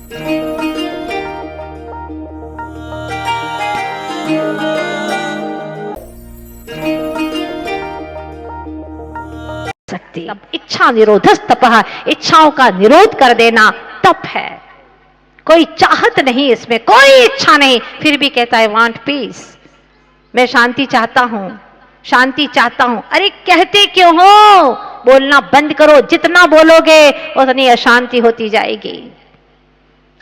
सकती। इच्छा निरोधस तपः, इच्छाओं का निरोध कर देना तप है। कोई चाहत नहीं, इसमें कोई इच्छा नहीं, फिर भी कहता है वांट पीस, मैं शांति चाहता हूं, शांति चाहता हूं। अरे कहते क्यों हो? बोलना बंद करो, जितना बोलोगे उतनी अशांति होती जाएगी।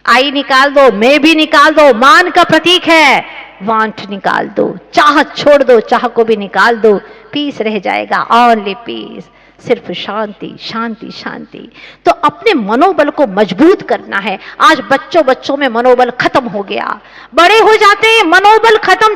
आई निकाल दो, मैं भी निकाल दो, मान का प्रतीक है, वांट निकाल दो, चाहत छोड़ दो, चाह को भी निकाल दो, पीस रह जाएगा, ओनली पीस, सिर्फ शांति शांति शांति। तो अपने मनोबल को मजबूत करना है। आज बच्चों में मनोबल खत्म हो गया, बड़े हो जाते हैं मनोबल खत्म।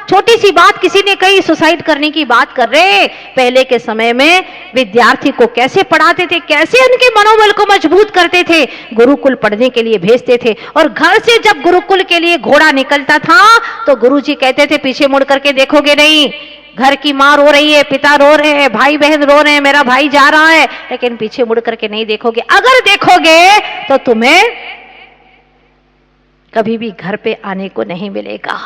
छोटी सी बात किसी ने कही, सुसाइड करने की बात कर रहे। पहले के समय में विद्यार्थी को कैसे पढ़ाते थे, कैसे उनके मनोबल को मजबूत करते थे, गुरुकुल पढ़ने के लिए भेजते थे। और घर से जब गुरुकुल के लिए घोड़ा निकलता था तो गुरुजी कहते थे पीछे मुड़ करके देखोगे नहीं, घर की माँ रो रही है, पिता रो रहे हैं, भाई बहन रो रहे हैं, मेरा भाई जा रहा है, लेकिन पीछे मुड़ करके नहीं देखोगे। अगर देखोगे तो तुम्हें कभी भी घर पे आने को नहीं मिलेगा,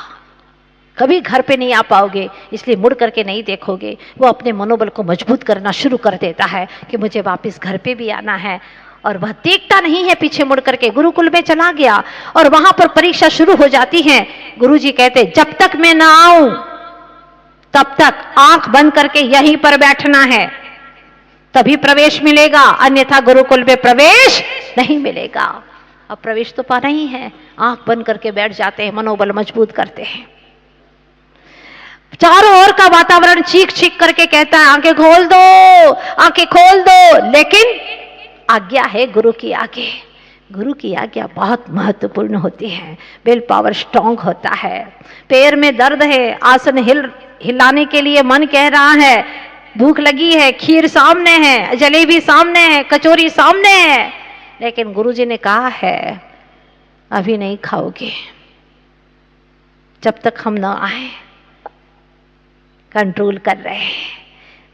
कभी घर पे नहीं आ पाओगे, इसलिए मुड़ करके नहीं देखोगे। वो अपने मनोबल को मजबूत करना शुरू कर देता है कि मुझे वापस घर पे भी आना है। और वह देखता नहीं है पीछे मुड़ करके, गुरुकुल में चला गया और वहां पर परीक्षा शुरू हो जाती है। गुरुजी कहते जब तक मैं ना आऊं तब तक आंख बंद करके यहीं पर बैठना है, तभी प्रवेश मिलेगा, अन्यथा गुरुकुल में प्रवेश नहीं मिलेगा। अब प्रवेश तो पाना ही है, आंख बंद करके बैठ जाते हैं, मनोबल मजबूत करते हैं। चारों ओर का वातावरण चीख चीख करके कहता है आंखें खोल दो, आंखें खोल दो, लेकिन आज्ञा है गुरु की आज्ञा। गुरु की आज्ञा बहुत महत्वपूर्ण होती है। विल पावर स्ट्रांग होता है। पैर में दर्द है, आसन हिलाने के लिए मन कह रहा है, भूख लगी है, खीर सामने है, जलेबी सामने है, कचौरी सामने है, लेकिन गुरुजी ने कहा है अभी नहीं खाओगे जब तक हम ना आए। कंट्रोल कर रहे हैं।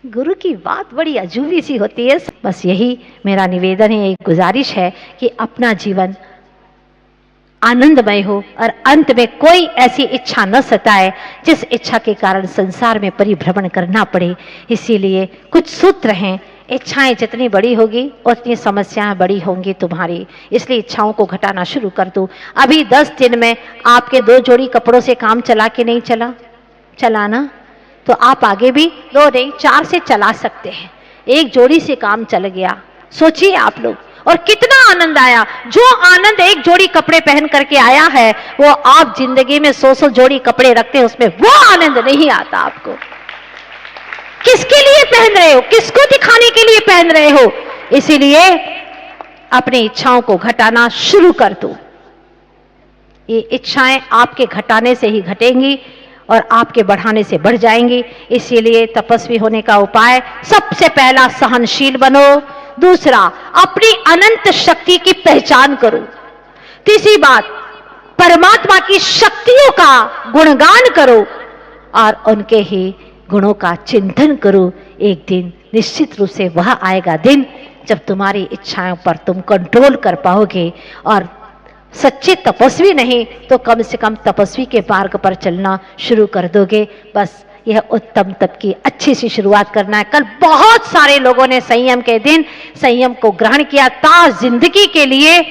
गुरु की बात बड़ी अजूबी सी होती है। बस यही मेरा निवेदन है, एक गुजारिश है कि अपना जीवन आनंदमय हो और अंत में कोई ऐसी इच्छा न सताए जिस इच्छा के कारण संसार में परिभ्रमण करना पड़े। इसीलिए कुछ सूत्र हैं, इच्छाएं जितनी बड़ी होगी उतनी समस्याएं बड़ी होंगी तुम्हारी, इसलिए इच्छाओं को घटाना शुरू कर दो। अभी 10 दिन में आपके 2 जोड़ी कपड़ों से काम चला के नहीं चलाना, तो आप आगे भी 2 नहीं 4 से चला सकते हैं। 1 जोड़ी से काम चल गया, सोचिए आप लोग, और कितना आनंद आया। जो आनंद 1 जोड़ी कपड़े पहन करके आया है वो आप जिंदगी में 100 जोड़ी कपड़े रखते हैं, उसमें वो आनंद नहीं आता आपको। किसके लिए पहन रहे हो, किसको दिखाने के लिए पहन रहे हो? इसीलिए अपनी इच्छाओं को घटाना शुरू कर दो। ये इच्छाएं आपके घटाने से ही घटेंगी और आपके बढ़ाने से बढ़ जाएंगी। इसीलिए तपस्वी होने का उपाय, सबसे पहला सहनशील बनो, दूसरा अपनी अनंत शक्ति की पहचान करो, तीसरी बात परमात्मा की शक्तियों का गुणगान करो और उनके ही गुणों का चिंतन करो। एक दिन निश्चित रूप से वह आएगा दिन जब तुम्हारी इच्छाओं पर तुम कंट्रोल कर पाओगे, और सच्चे तपस्वी नहीं तो कम से कम तपस्वी के मार्ग पर चलना शुरू कर दोगे। बस यह उत्तम तप की अच्छी सी शुरुआत करना है। कल बहुत सारे लोगों ने संयम के दिन संयम को ग्रहण किया था जिंदगी के लिए।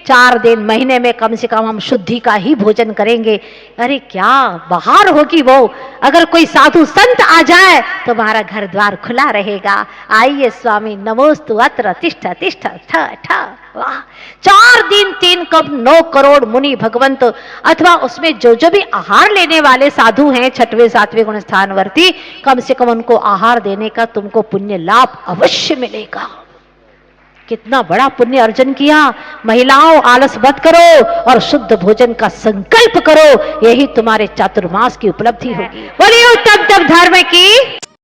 4 दिन महीने में कम से कम हम शुद्धि का ही भोजन करेंगे। अरे क्या बहार होगी वो, अगर कोई साधु संत आ जाए तो हमारा घर द्वार खुला रहेगा। आइए स्वामी नमोस्तु अत्र तिष्ठ तिष्ठ ठ ठ। वाह, 4 दिन 3 कप 9 करोड़ मुनि भगवंत, अथवा उसमें जो जो भी आहार लेने वाले साधु हैं 6वें 7वें गुण स्थानवर्ती, कम से कम उनको आहार देने का तुमको पुण्य लाभ अवश्य मिलेगा। कितना बड़ा पुण्य अर्जन किया। महिलाओं आलस मत करो और शुद्ध भोजन का संकल्प करो, यही तुम्हारे चातुर्मास की उपलब्धि होगी। बोलिए उत्तम तप धर्म की।